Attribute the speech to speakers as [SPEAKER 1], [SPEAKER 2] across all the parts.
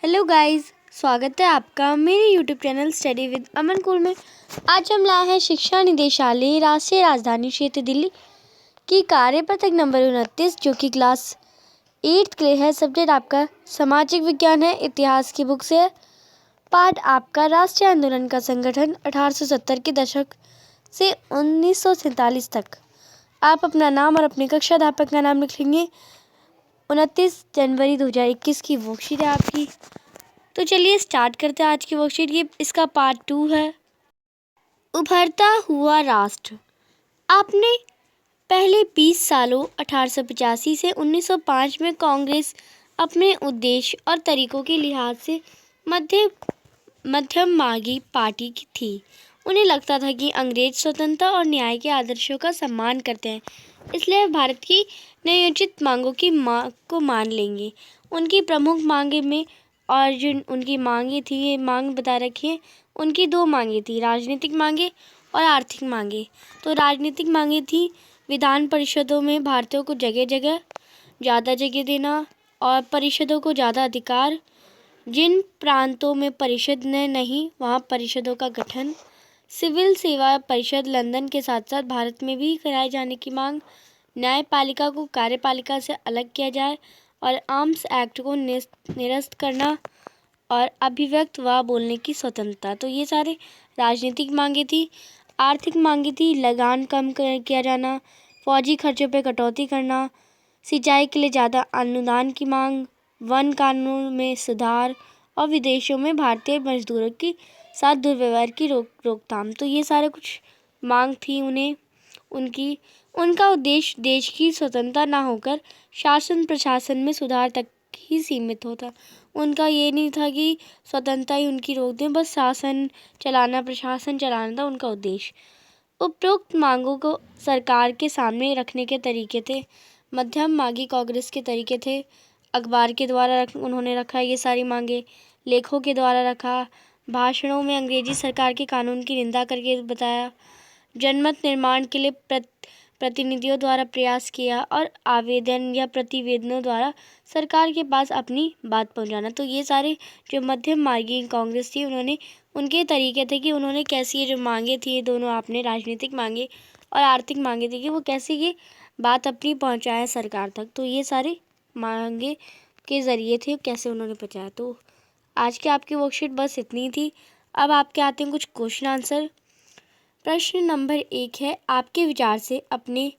[SPEAKER 1] Hello guys, स्वागत है आपका मेरे YouTube channel study with Aman cool में। आज हम लाए हैं शिक्षा निदेशालय राष्ट्रीय राजधानी क्षेत्र दिल्ली की कार्य पत्रक नंबर 29 जो कि क्लास 8 के लिए है। सब्जेक्ट आपका सामाजिक विज्ञान है। इतिहास की बुक से है। पाठ आपका राष्ट्रीय आंदोलन का संगठन 1870 के दशक से 1947 तक। आप अपना नाम और अपने कक्षा अध्यापक का नाम लिख लेंगे। 29 जनवरी 2021 की वर्कशीट है आपकी। तो चलिए स्टार्ट करते हैं आज की वर्कशीट। ये इसका पार्ट 2 है, उभरता हुआ राष्ट्र। आपने पहले 20 सालों 1885 से 1905 में कांग्रेस अपने उद्देश्य और तरीकों के लिहाज से मध्यम-मार्गी पार्टी की थी। उन्हें लगता था कि अंग्रेज स्वतंत्रता और न्याय के आदर्शों का सम्मान करते हैं, इसलिए भारत की न्यायोचित मांगों की को मान लेंगे। उनकी प्रमुख मांगे में और जो उनकी मांगे थी, ये मांग बता रखिए। उनकी 2 मांगे थी, राजनीतिक मांगे और आर्थिक मांगे। तो राजनीतिक मांगे थी विधान परिषदों में भारतीयों को जगह जगह ज़्यादा जगह देना और परिषदों को ज़्यादा अधिकार। जिन प्रांतों में परिषद ने नहीं वहाँ परिषदों का गठन। सिविल सेवा परिषद लंदन के साथ साथ भारत में भी कराए जाने की मांग। न्यायपालिका को कार्यपालिका से अलग किया जाए और आर्म्स एक्ट को निरस्त करना और अभिव्यक्त व बोलने की स्वतंत्रता। तो ये सारे राजनीतिक मांगे थी। आर्थिक मांगे थी लगान कम किया जाना, फौजी खर्चों पर कटौती करना, सिंचाई के लिए ज़्यादा अनुदान की मांग, वन कानून में सुधार और विदेशों में भारतीय मजदूरों के साथ दुर्व्यवहार की रोकथाम। तो ये सारे कुछ मांग थी उन्हें उनका उद्देश्य देश की स्वतंत्रता ना होकर शासन प्रशासन में सुधार तक ही सीमित होता। उनका ये नहीं था कि स्वतंत्रता ही उनकी रोक दें, बस शासन चलाना प्रशासन चलाना था उनका उद्देश्य। उपरोक्त मांगों को सरकार के सामने रखने के तरीके थे मध्यम मार्गी कांग्रेस के तरीके थे। अखबार के द्वारा उन्होंने रखा ये सारी मांगे, लेखों के द्वारा रखा, भाषणों में अंग्रेजी सरकार के कानून की निंदा करके बताया, जनमत निर्माण के लिए प्रतिनिधियों द्वारा प्रयास किया और आवेदन या प्रतिवेदनों द्वारा सरकार के पास अपनी बात पहुंचाना। तो ये सारे जो मध्यम मार्गी कांग्रेस थी उनके तरीके थे कि उन्होंने कैसी ये जो मांगे थी, ये दोनों आपने राजनीतिक मांगे और आर्थिक मांगे थी कि वो कैसे ये बात अपनी पहुंचाए सरकार तक। तो ये सारे मांगे के ज़रिए थे कैसे उन्होंने पहुंचाया। तो आज की आपकी वर्कशीट बस इतनी थी। अब आपके आते हैं कुछ क्वेश्चन आंसर। प्रश्न नंबर 1 है, आपके विचार से अपने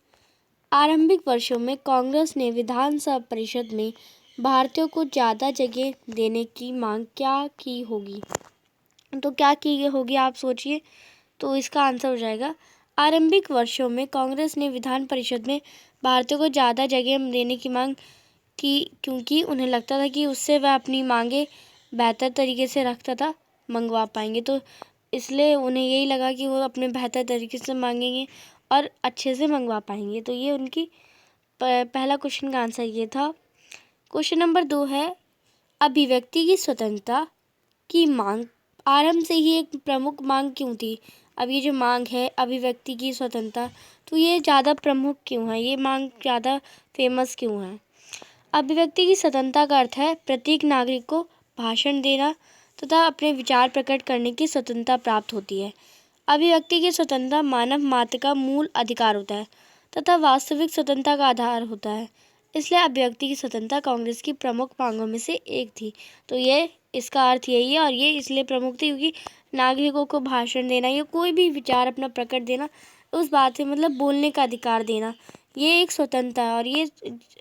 [SPEAKER 1] आरंभिक वर्षों में कांग्रेस ने विधानसभा परिषद में भारतीयों को ज़्यादा जगह देने की मांग क्या की होगी। तो क्या की होगी आप सोचिए। तो इसका आंसर हो जाएगा आरंभिक वर्षों में कांग्रेस ने विधान परिषद में भारतीयों को ज़्यादा जगह देने की मांग की, क्योंकि उन्हें लगता था कि उससे वह अपनी मांगे बेहतर तरीके से मंगवा पाएंगे। तो इसलिए उन्हें यही लगा कि वो अपने बेहतर तरीके से मांगेंगे और अच्छे से मंगवा पाएंगे। तो ये उनकी पहला क्वेश्चन का आंसर ये था। क्वेश्चन नंबर 2 है, अभिव्यक्ति की स्वतंत्रता की मांग आरंभ से ही एक प्रमुख मांग क्यों थी। अब ये जो मांग है अभिव्यक्ति की स्वतंत्रता, तो ये ज़्यादा प्रमुख क्यों है, ये मांग ज़्यादा फेमस क्यों है। अभिव्यक्ति की स्वतंत्रता का अर्थ है प्रत्येक नागरिक को भाषण देना तथा अपने विचार प्रकट करने की स्वतंत्रता प्राप्त होती है। अभिव्यक्ति की स्वतंत्रता मानव मात्र का मूल अधिकार होता है तथा वास्तविक स्वतंत्रता का आधार होता है। इसलिए अभिव्यक्ति की स्वतंत्रता कांग्रेस की प्रमुख मांगों में से एक थी। तो ये इसका अर्थ यही है और ये इसलिए प्रमुख थी क्योंकि नागरिकों को भाषण देना या कोई भी विचार अपना प्रकट देना, उस बात से मतलब बोलने का अधिकार देना, ये एक स्वतंत्रता है और ये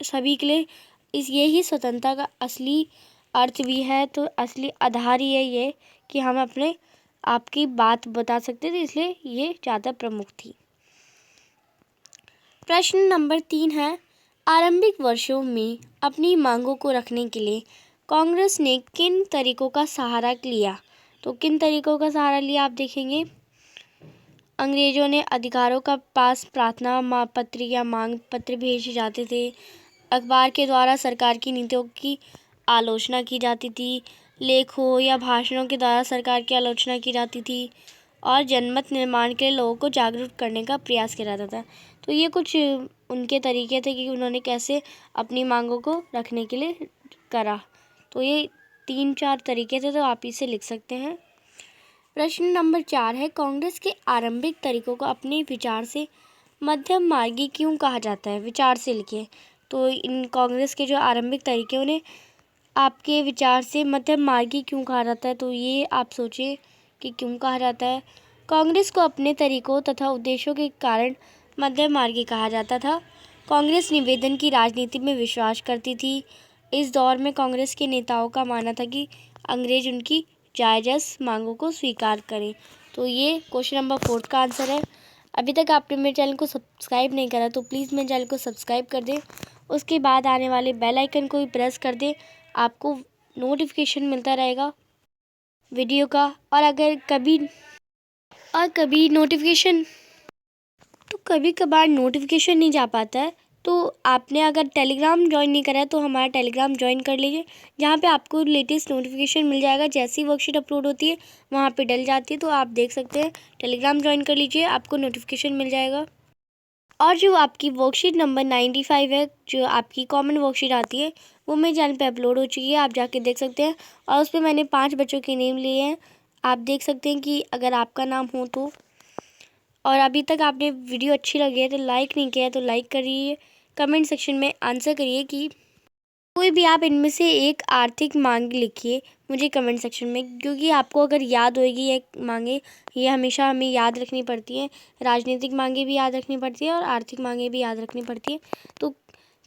[SPEAKER 1] सभी के लिए यही स्वतंत्रता का असली अर्थ भी है। तो असली आधार ही है ये कि हम अपने आपकी बात बता सकते थे, इसलिए ये ज़्यादा प्रमुख थी। प्रश्न नंबर 3 है, आरंभिक वर्षों में अपनी मांगों को रखने के लिए कांग्रेस ने किन तरीकों का सहारा लिया। तो किन तरीकों का सहारा लिया आप देखेंगे। अंग्रेजों ने अधिकारों का पास प्रार्थना पत्र या मांग पत्र भेजे जाते थे। अखबार के द्वारा सरकार की नीतियों की आलोचना की जाती थी। लेखों या भाषणों के द्वारा सरकार की आलोचना की जाती थी और जनमत निर्माण के लिए लोगों को जागरूक करने का प्रयास किया जाता था। तो ये कुछ उनके तरीके थे कि उन्होंने कैसे अपनी मांगों को रखने के लिए करा। तो ये 3-4 तरीके थे, तो आप इसे लिख सकते हैं। प्रश्न नंबर 4 है, कांग्रेस के आरंभिक तरीकों को अपने विचार से मध्यम मार्गी क्यों कहा जाता है? विचार से लिखिए। तो इन कांग्रेस के जो आरंभिक तरीके उन्हें आपके विचार से मध्यम मार्गी क्यों कहा जाता है? तो ये आप सोचिए कि क्यों कहा जाता है। कांग्रेस को अपने तरीकों तथा उद्देश्यों के कारण मध्यम मार्गी कहा जाता था। कांग्रेस निवेदन की राजनीति में विश्वास करती थी। इस दौर में कांग्रेस के नेताओं का मानना था कि अंग्रेज उनकी जायज़ मांगों को स्वीकार करें। तो ये क्वेश्चन नंबर 4 का आंसर है। अभी तक आपने मेरे चैनल को सब्सक्राइब नहीं करा तो प्लीज़ मेरे चैनल को सब्सक्राइब कर दें। उसके बाद आने वाले बेल आइकन को भी प्रेस कर दें, आपको नोटिफिकेशन मिलता रहेगा वीडियो का। और अगर कभी नोटिफिकेशन कभी कभार नोटिफिकेशन नहीं जा पाता है, तो आपने अगर टेलीग्राम ज्वाइन नहीं करा है तो हमारा टेलीग्राम ज्वाइन कर लीजिए, जहाँ पे आपको लेटेस्ट नोटिफिकेशन मिल जाएगा। जैसी वर्कशीट अपलोड होती है वहाँ पे डल जाती है, तो आप देख सकते हैं। टेलीग्राम ज्वाइन कर लीजिए, आपको नोटिफिकेशन मिल जाएगा। और जो आपकी वर्कशीट नंबर 95 है, जो आपकी कॉमन वर्कशीट आती है, वो मेरे चैनल पे अपलोड हो चुकी है, आप जाके देख सकते हैं। और उस पर मैंने 5 बच्चों के नेम लिए हैं, आप देख सकते हैं कि अगर आपका नाम हो तो। और अभी तक आपने वीडियो अच्छी लगी है तो लाइक नहीं किया है तो लाइक करिए। कमेंट सेक्शन में आंसर करिए कि कोई भी आप इनमें से एक आर्थिक मांग लिखिए मुझे कमेंट सेक्शन में, क्योंकि आपको अगर याद होएगी ये मांगे, ये हमेशा हमें याद रखनी पड़ती है। राजनीतिक मांगे भी याद रखनी पड़ती है और आर्थिक मांगे भी याद रखनी पड़ती है। तो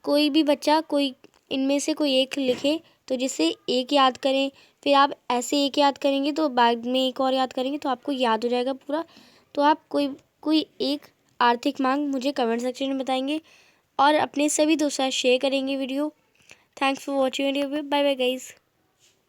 [SPEAKER 1] कोई भी बच्चा कोई इनमें से कोई एक लिखे, तो जिससे एक याद करें, फिर आप ऐसे एक याद करेंगे तो बाद में एक और याद करेंगे तो आपको याद हो जाएगा पूरा। तो आप कोई एक आर्थिक मांग मुझे कमेंट सेक्शन में बताएंगे और अपने सभी दोस्तों के साथ शेयर करेंगे video. Thanks for watching video. Bye bye guys.